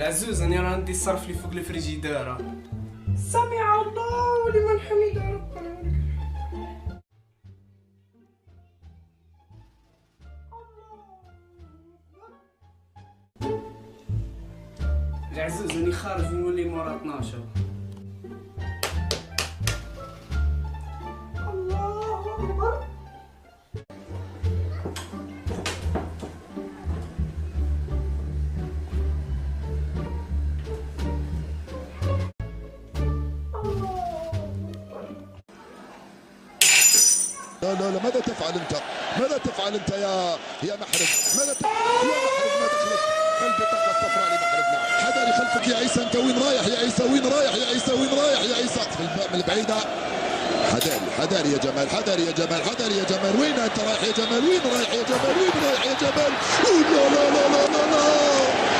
العزوز انا راه ندي الصرف اللي فوق الفريجيداره. سمع الله لمن حمده ربنا ولك العزوز راني خارج نولي مورا 12. الله اكبر. لا لا لا، ماذا تفعل انت؟ ماذا تفعل انت يا محرز؟ ماذا تفعل يا محرز؟ ما دخلت البطاقه الصفراء لمحرز. نعم حذري خلفك يا عيسى، انت وين رايح يا عيسى؟ وين رايح يا عيسى؟ وين رايح يا عيسى؟ من البعيده. حذري يا جمال، حذري يا جمال، حذري يا جمال. وين انت رايح يا جمال؟ وين رايح يا جمال؟ وين رايح يا جمال؟ لا لا لا لا لا لا.